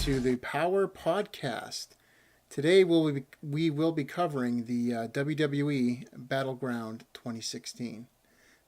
to the Power Podcast. Today we will be covering the WWE Battleground 2016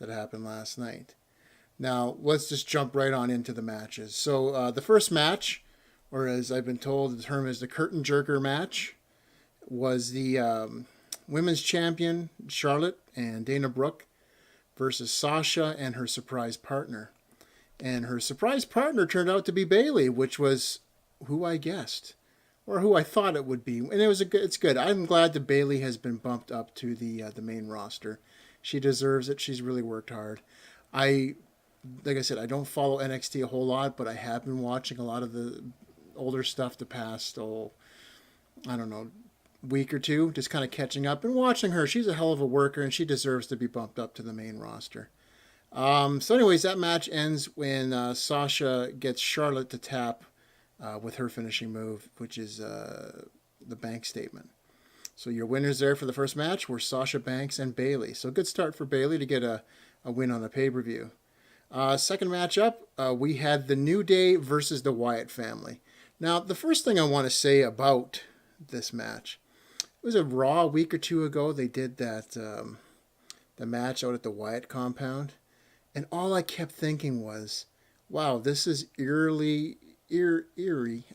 that happened last night. Now, let's just jump right on into the matches. So, the first match, or as I've been told, the term is the curtain jerker match, was the women's champion, Charlotte and Dana Brooke, versus Sasha and her surprise partner. And her surprise partner turned out to be Bayley, which was who I guessed, or who I thought it would be. And it's good. I'm glad that Bayley has been bumped up to the main roster. She deserves it. She's really worked hard. Like I said, I don't follow NXT a whole lot, but I have been watching a lot of the older stuff the past, I don't know, week or two, just kind of catching up and watching her. She's a hell of a worker, and she deserves to be bumped up to the main roster. So anyways, that match ends when Sasha gets Charlotte to tap with her finishing move, which is the bank statement. So your winners there for the first match were Sasha Banks and Bayley. So good start for Bayley to get a win on a pay-per-view. Second matchup, we had the New Day versus the Wyatt Family. Now, the first thing I want to say about this match, it was a Raw a week or two ago. They did that the match out at the Wyatt compound. And all I kept thinking was, wow, this is eerie.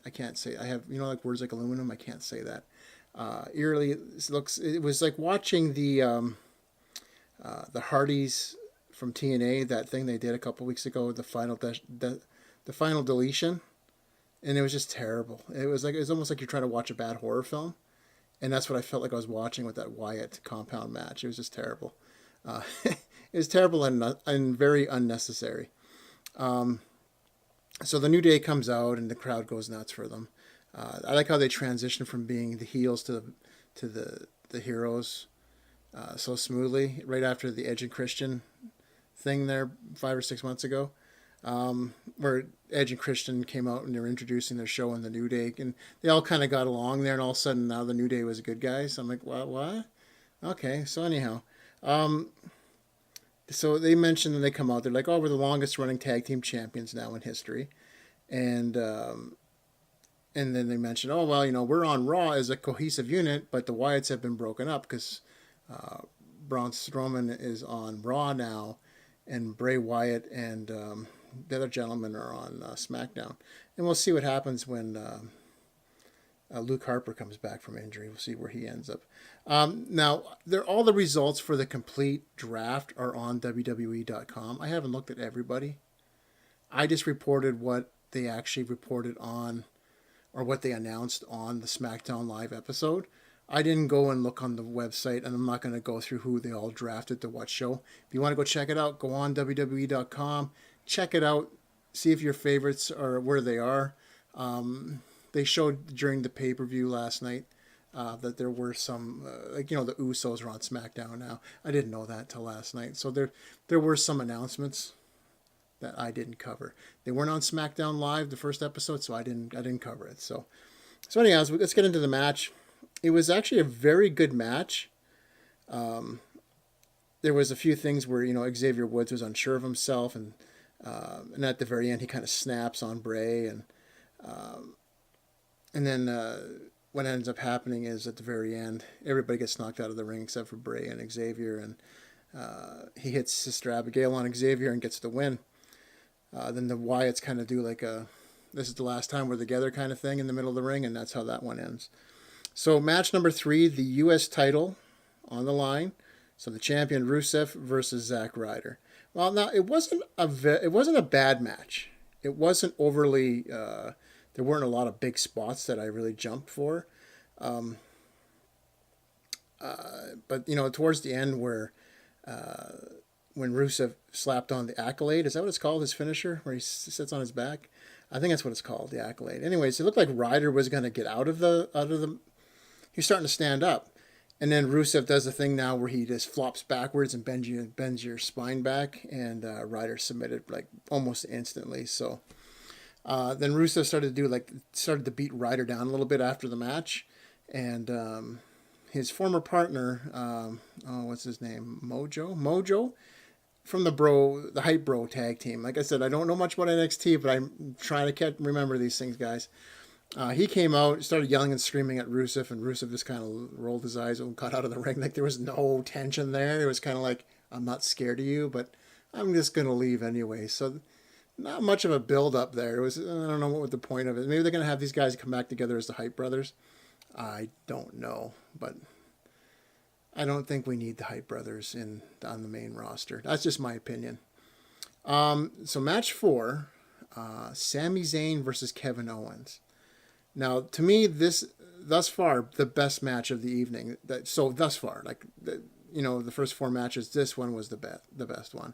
I can't say. I have, like words like aluminum. I can't say that. Eerily, it was like watching the Hardys from TNA, that thing they did a couple weeks ago, the final deletion. And it was just terrible. It was almost like you're trying to watch a bad horror film. And that's what I felt like I was watching with that Wyatt compound match. It was just terrible. It was terrible and very unnecessary. So the New Day comes out and the crowd goes nuts for them. I like how they transition from being the heels to the heroes so smoothly right after the Edge and Christian thing there 5 or 6 months ago, where Edge and Christian came out and they were introducing their show in the New Day, and they all kind of got along there, and all of a sudden now the New Day was good guys. So I'm like, what? Okay, so anyhow. So they mentioned that they come out, they're like, oh, we're the longest running tag team champions now in history. And then they mentioned, oh, well, we're on Raw as a cohesive unit, but the Wyatts have been broken up because Braun Strowman is on Raw now, and Bray Wyatt and the other gentleman are on SmackDown. And we'll see what happens when Luke Harper comes back from injury. We'll see where he ends up. Now, all the results for the complete draft are on WWE.com. I haven't looked at everybody. I just reported what they actually reported on, or what they announced on the SmackDown Live episode. I didn't go and look on the website, and I'm not going to go through who they all drafted to what show. If you want to go check it out, go on WWE.com. Check it out. See if your favorites are where they are. They showed during the pay-per-view last night that there were some, the Usos are on SmackDown now. I didn't know that till last night. So there were some announcements that I didn't cover. They weren't on SmackDown Live, the first episode, so I didn't cover it. So anyways, let's get into the match. It was actually a very good match. There was a few things where, Xavier Woods was unsure of himself, and at the very end he kind of snaps on Bray, and then what ends up happening is at the very end, everybody gets knocked out of the ring except for Bray and Xavier, and he hits Sister Abigail on Xavier and gets the win. Then the Wyatts kind of do like this is the last time we're together kind of thing in the middle of the ring, and that's how that one ends. So match number 3, the U.S. title on the line. So the champion Rusev versus Zack Ryder. Well, now it wasn't a bad match. It wasn't overly. There weren't a lot of big spots that I really jumped for. But towards the end where when Rusev slapped on the Accolade, is that what it's called? His finisher, where he sits on his back. I think that's what it's called, the Accolade. Anyways, it looked like Ryder was going to get out of the. He's starting to stand up. And then Rusev does the thing now where he just flops backwards and bends your spine back, and Ryder submitted like almost instantly. So then Rusev started to beat Ryder down a little bit after the match, and his former partner, what's his name, Mojo, from the Hype Bro tag team. Like I said, I don't know much about NXT, but I'm trying to remember these things, guys. He came out, started yelling and screaming at Rusev, and Rusev just kind of rolled his eyes and got out of the ring. Like there was no tension there. It was kind of like, I'm not scared of you, but I'm just going to leave anyway. So not much of a build up there. It was, I don't know what the point of it. Maybe they're going to have these guys come back together as the Hype Brothers. I don't know, but I don't think we need the Hype Brothers on the main roster. That's just my opinion. So match 4, Sami Zayn versus Kevin Owens. Now, to me, thus far, the best match of the evening. Thus far, the first 4 matches, this one was the best one.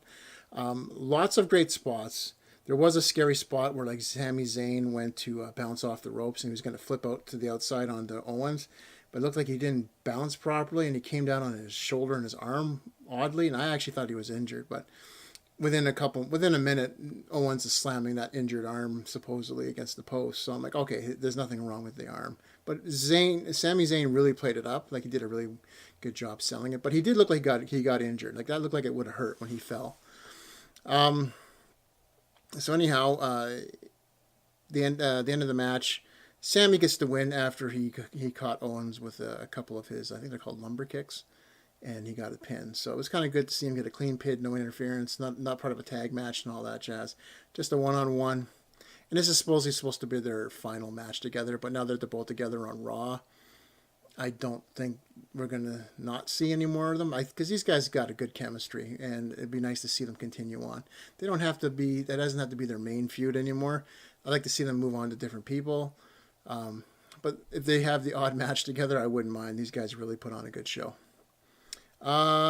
Lots of great spots. There was a scary spot where Sami Zayn went to bounce off the ropes and he was going to flip out to the outside onto Owens, but it looked like he didn't bounce properly and he came down on his shoulder and his arm oddly, and I actually thought he was injured, but within a minute, Owens is slamming that injured arm supposedly against the post. So I'm like, okay, there's nothing wrong with the arm. But Sami Zayn really played it up. Like he did a really good job selling it. But he did look like he got injured. Like that looked like it would have hurt when he fell. So anyhow, the end of the match, Sami gets the win after he caught Owens with a couple of his, I think they're called lumber kicks, and he got a pin. So it was kind of good to see him get a clean pin, no interference, not part of a tag match and all that jazz. Just a one-on-one. And this is supposed to be their final match together, but now that they're both together on Raw, I don't think we're going to not see any more of them. Because these guys got a good chemistry, and it'd be nice to see them continue on. That doesn't have to be their main feud anymore. I'd like to see them move on to different people. But if they have the odd match together, I wouldn't mind. These guys really put on a good show.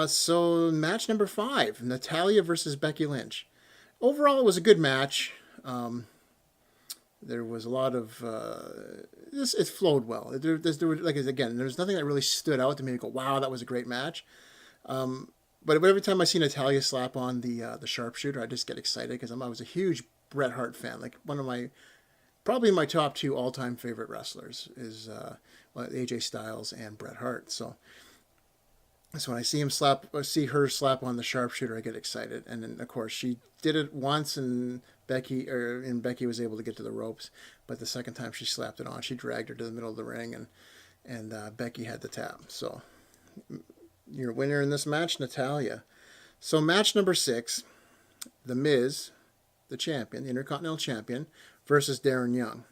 So match number 5, Natalya versus Becky Lynch. Overall, it was a good match. There was a lot of it flowed well. There there's nothing that really stood out to me. Go, wow, that was a great match. But every time I see Natalya slap on the sharpshooter, I just get excited because I was a huge Bret Hart fan. Like one of probably my top 2 all-time favorite wrestlers is AJ Styles and Bret Hart. So when I see her slap on the sharpshooter, I get excited. And then of course she did it once, and Becky was able to get to the ropes. But the second time she slapped it on, she dragged her to the middle of the ring, and Becky had the tap. So your winner in this match, Natalya. So match number 6, The Miz, the champion, the Intercontinental Champion, versus Darren Young.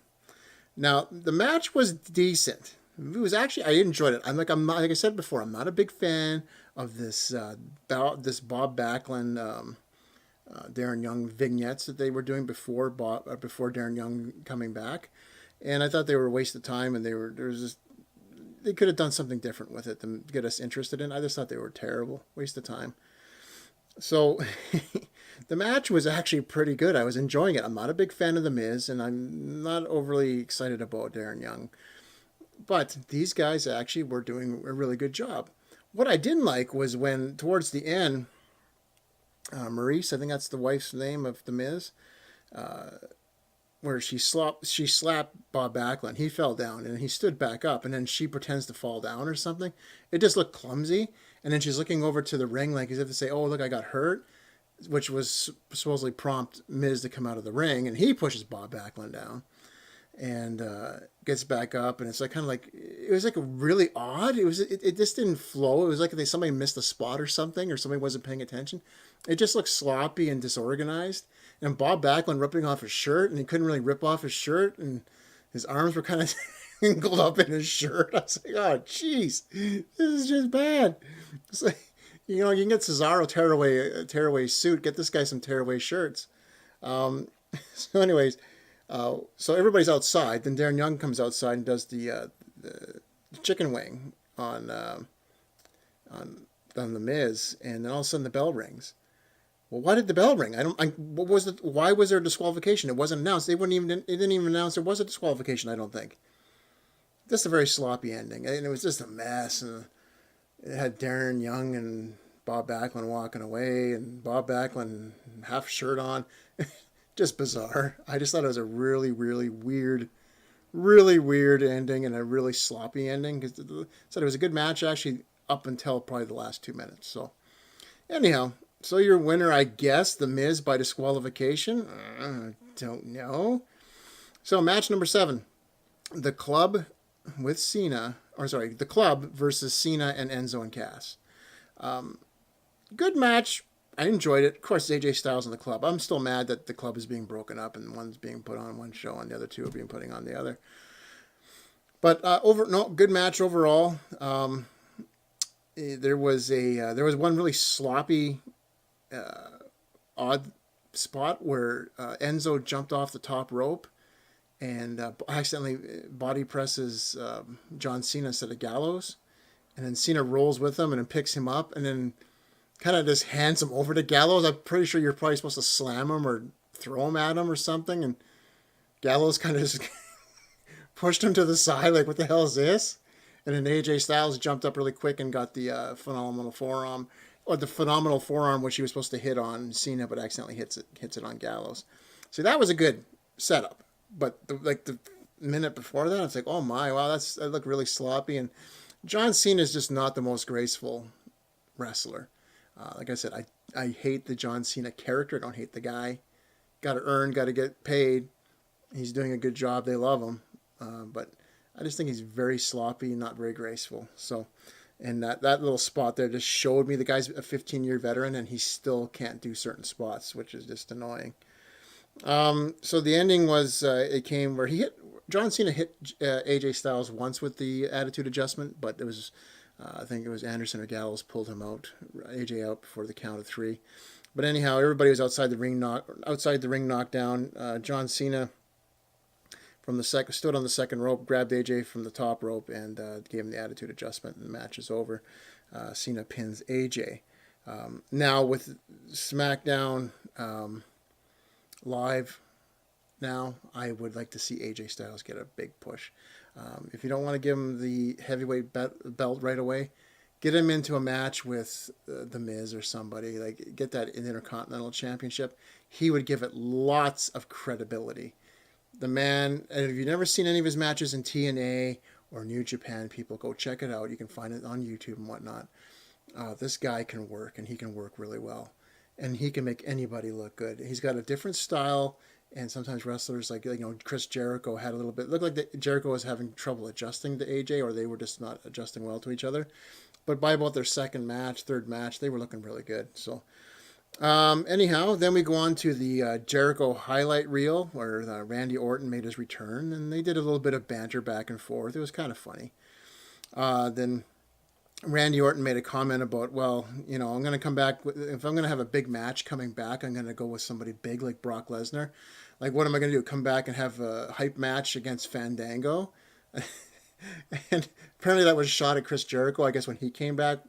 Now the match was decent. It was actually, I enjoyed it. Like I said before, I'm not a big fan of this Bob Backlund, Darren Young vignettes that they were doing before Darren Young coming back, and I thought they were a waste of time. And they could have done something different with it to get us interested in. I just thought they were terrible, waste of time. So the match was actually pretty good. I was enjoying it. I'm not a big fan of The Miz, and I'm not overly excited about Darren Young. But these guys actually were doing a really good job. What I didn't like was when, towards the end, Maurice, I think that's the wife's name of The Miz, where she slapped Bob Backlund. He fell down, and he stood back up, and then she pretends to fall down or something. It just looked clumsy. And then she's looking over to the ring like as if to say, oh, look, I got hurt, which was supposedly prompt Miz to come out of the ring, and he pushes Bob Backlund down. And gets back up, and it's like kind of like it was like really odd. It just didn't flow. It was like somebody missed a spot or something, or somebody wasn't paying attention. It just looked sloppy and disorganized. And Bob Backlund ripping off his shirt, and he couldn't really rip off his shirt, and his arms were kind of tangled up in his shirt. I was like, oh, jeez, this is just bad. It's like, you can get Cesaro tearaway suit. Get this guy some tearaway shirts. So, anyways. So everybody's outside. Then Darren Young comes outside and does the chicken wing on The Miz, and then all of a sudden the bell rings. Well, why did the bell ring? Why was there a disqualification? It wasn't announced. It didn't even announce there was a disqualification. I don't think. Just a very sloppy ending, and it was just a mess. And it had Darren Young and Bob Backlund walking away, and Bob Backlund half shirt on. Just bizarre. I just thought it was a really, really weird ending, and a really sloppy ending. Because it was a good match actually up until probably the last 2 minutes. So anyhow, so your winner, I guess, The Miz by disqualification. Don't know. So match number 7, the club with Cena, or sorry, the club versus Cena and Enzo and Cass. Good match. I enjoyed it. Of course, AJ Styles and the club. I'm still mad that the club is being broken up and one's being put on one show and the other two are being putting on the other. But good match overall. There was one really sloppy, odd spot where Enzo jumped off the top rope and accidentally body presses John Cena instead of Gallows, and then Cena rolls with him and then picks him up and then kind of just hands him over to Gallows. I'm pretty sure you're probably supposed to slam him or throw him at him or something, and Gallows kind of just pushed him to the side, like, what the hell is this? And then AJ Styles jumped up really quick and got the phenomenal forearm, which he was supposed to hit on Cena, but accidentally hits it on Gallows. So that was a good setup. But the minute before that, it's like, oh my, wow, that looked really sloppy. And John Cena is just not the most graceful wrestler. Like I said, I hate the John Cena character. I don't hate the guy. Got to earn, got to get paid. He's doing a good job. They love him. But I just think he's very sloppy and not very graceful. So, and that little spot there just showed me the guy's a 15-year veteran and he still can't do certain spots, which is just annoying. So the ending was it came where John Cena hit AJ Styles once with the attitude adjustment, but it was I think it was Anderson or Gallows pulled him out, AJ out before the count of 3. But anyhow, everybody was outside the ring knockdown. John Cena stood on the second rope, grabbed AJ from the top rope, and gave him the attitude adjustment, and the match is over. Cena pins AJ. Now with SmackDown live now, I would like to see AJ Styles get a big push. If you don't want to give him the heavyweight belt right away, get him into a match with The Miz or somebody. Like, get that Intercontinental Championship. He would give it lots of credibility. The man, and if you've never seen any of his matches in TNA or New Japan, people, go check it out. You can find it on YouTube and whatnot. This guy can work, and he can work really well. And he can make anybody look good. He's got a different style, and sometimes wrestlers like Chris Jericho had a little bit, looked like Jericho was having trouble adjusting to AJ, or they were just not adjusting well to each other. But by about their third match, they were looking really good. So anyhow, then we go on to the Jericho highlight reel where Randy Orton made his return, and they did a little bit of banter back and forth. It was kind of funny. Then Randy Orton made a comment about, well, I'm going to come back. If I'm going to have a big match coming back, I'm going to go with somebody big like Brock Lesnar. Like, what am I going to do? Come back and have a hype match against Fandango? And apparently that was shot at Chris Jericho. I guess when he came back,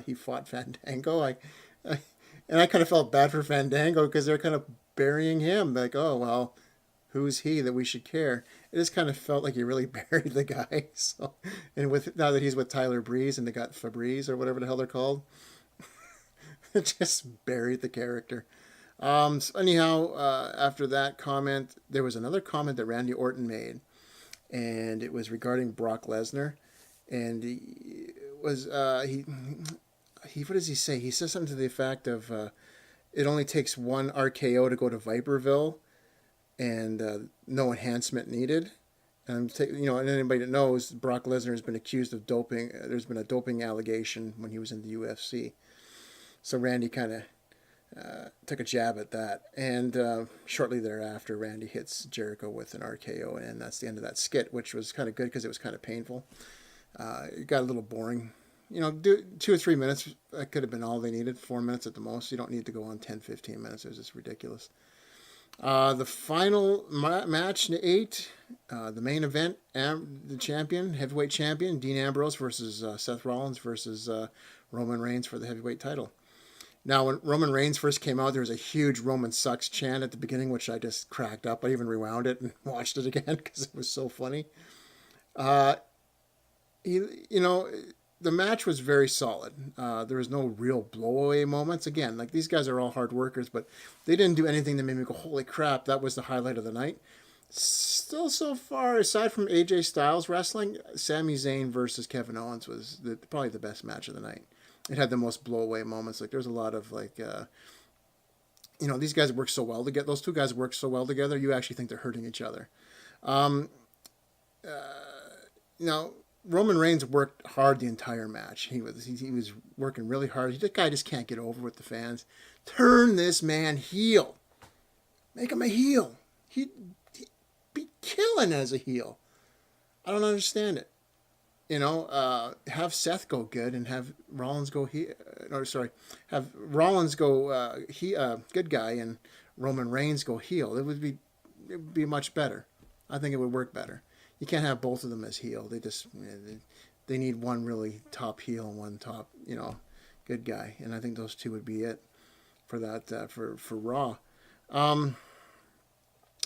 he fought Fandango. And I kind of felt bad for Fandango because they're kind of burying him. Like, oh, well, who's he that we should care? It just kind of felt like you really buried the guy. So, and now that he's with Tyler Breeze and they got Febreze or whatever the hell they're called, it just buried the character. So anyhow, after that comment, there was another comment that Randy Orton made, and it was regarding Brock Lesnar, and he what does he say? He says something to the effect of, it only takes one RKO to go to Viperville, and no enhancement needed. And and anybody that knows, Brock Lesnar has been accused of doping. There's been a doping allegation when he was in the UFC. So Randy kind of took a jab at that. And shortly thereafter, Randy hits Jericho with an RKO, and that's the end of that skit, which was kind of good because it was kind of painful. It got a little boring. 2 or 3 minutes, that could have been all they needed. 4 minutes at the most. You don't need to go on 10, 15 minutes. It was just ridiculous. The final match, 8, the main event, the heavyweight champion, Dean Ambrose versus Seth Rollins versus Roman Reigns for the heavyweight title. Now, when Roman Reigns first came out, there was a huge Roman sucks chant at the beginning, which I just cracked up. I even rewound it and watched it again because it was so funny. The match was very solid. There was no real blow-away moments. Again, like, these guys are all hard workers, but they didn't do anything that made me go, holy crap, that was the highlight of the night. Still, so far, aside from AJ Styles wrestling, Sami Zayn versus Kevin Owens was probably the best match of the night. It had the most blow-away moments. Like, there's a lot of, these guys work so well together. Those two guys work so well together, you actually think they're hurting each other. Now, Roman Reigns worked hard the entire match. He was working really hard. This guy just can't get over with the fans. Turn this man heel. Make him a heel. He'd be killing as a heel. I don't understand it. Have Seth go good and have Rollins go have Rollins go good guy and Roman Reigns go heel. It would be much better. I think it would work better. You can't have both of them as heel. They need one really top heel and one top good guy, and I think those two would be it for that for Raw.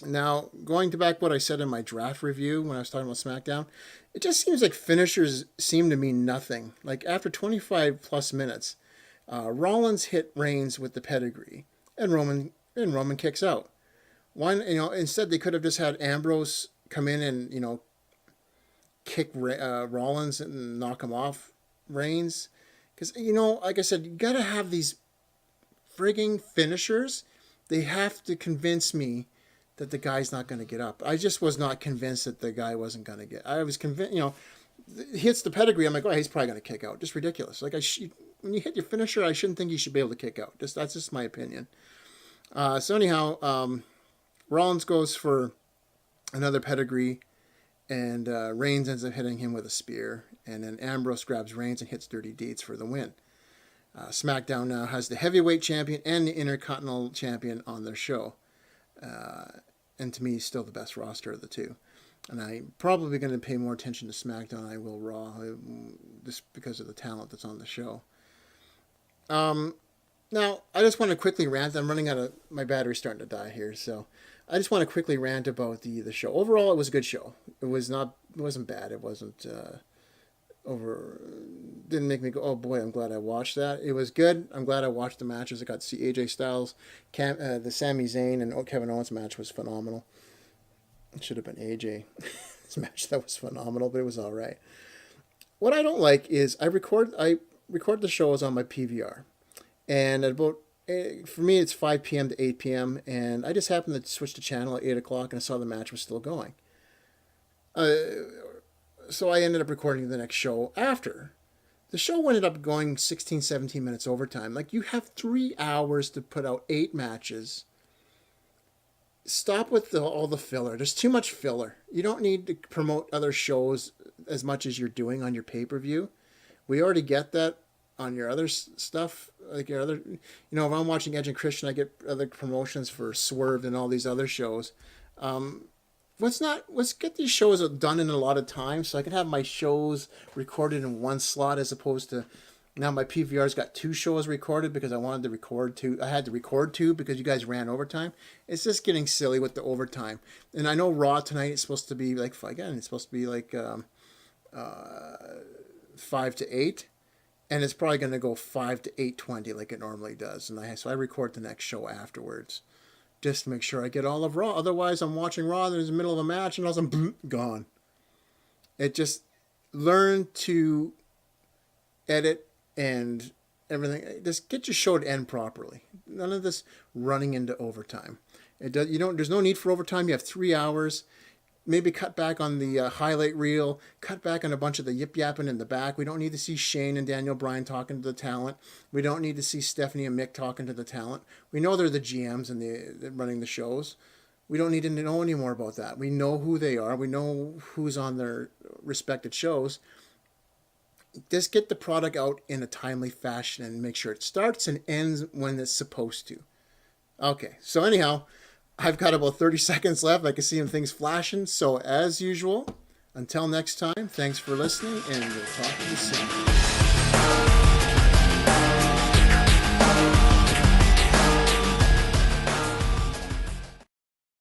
Now, going to back what I said in my draft review when I was talking about SmackDown, it just seems like finishers seem to mean nothing. Like after 25 plus minutes, Rollins hit Reigns with the pedigree, and Roman kicks out. Instead they could have just had Ambrose come in and kick Rollins and knock him off Reigns, because like I said, you gotta have these frigging finishers. They have to convince me that the guy's not going to get up. I just was not convinced that the guy wasn't going to get. I was convinced, he hits the pedigree. I'm like, oh, he's probably going to kick out. Just ridiculous. Like when you hit your finisher, I shouldn't think you should be able to kick out. That's just my opinion. So anyhow, Rollins goes for another pedigree, and Reigns ends up hitting him with a spear, and then Ambrose grabs Reigns and hits Dirty Deeds for the win. SmackDown now has the heavyweight champion and the Intercontinental champion on their show. And to me, still the best roster of the two. And I'm probably going to pay more attention to SmackDown than I will Raw, just because of the talent that's on the show. Now, I just want to quickly rant. I'm running out of... My battery's starting to die here, so... I just want to quickly rant about the show. Overall, it was a good show. It wasn't bad. It wasn't... didn't make me go, oh boy, I'm glad I watched that. It was good. I'm glad I watched the matches. I got to see AJ Styles, the Sami Zayn and Kevin Owens match was phenomenal. It should have been AJ. This match, that was phenomenal, but it was all right. What I don't like is I record the shows on my PVR, and at about for me it's 5 p.m. to 8 p.m. and I just happened to switch the channel at 8 o'clock and I saw the match was still going. So I ended up recording the next show after. The show ended up going 16, 17 minutes overtime. Like, you have 3 hours to put out 8 matches. Stop with all the filler. There's too much filler. You don't need to promote other shows as much as you're doing on your pay-per-view. We already get that on your other stuff. Like your other, if I'm watching Edge and Christian, I get other promotions for Swerve and all these other shows. Let's get these shows done in a lot of time so I can have my shows recorded in one slot as opposed to now my PVR's got 2 shows recorded because I wanted to record 2. I had to record 2 because you guys ran overtime. It's just getting silly with the overtime. And I know Raw tonight is supposed to be like, again, it's supposed to be like 5 to 8. And it's probably going to go 5 to 8:20 like it normally does. And so I record the next show afterwards, just to make sure I get all of Raw. Otherwise, I'm watching Raw, there's the middle of a match, and all of a sudden, gone. It just, learn to edit and everything. Just get your show to end properly. None of this running into overtime. There's no need for overtime. You have 3 hours. Maybe cut back on the highlight reel. Cut back on a bunch of the yip-yapping in the back. We don't need to see Shane and Daniel Bryan talking to the talent. We don't need to see Stephanie and Mick talking to the talent. We know they're the GMs and they're running the shows. We don't need to know any more about that. We know who they are. We know who's on their respected shows. Just get the product out in a timely fashion and make sure it starts and ends when it's supposed to. Okay, so anyhow, I've got about 30 seconds left. I can see things flashing. So as usual, until next time, thanks for listening, and we'll talk to you soon.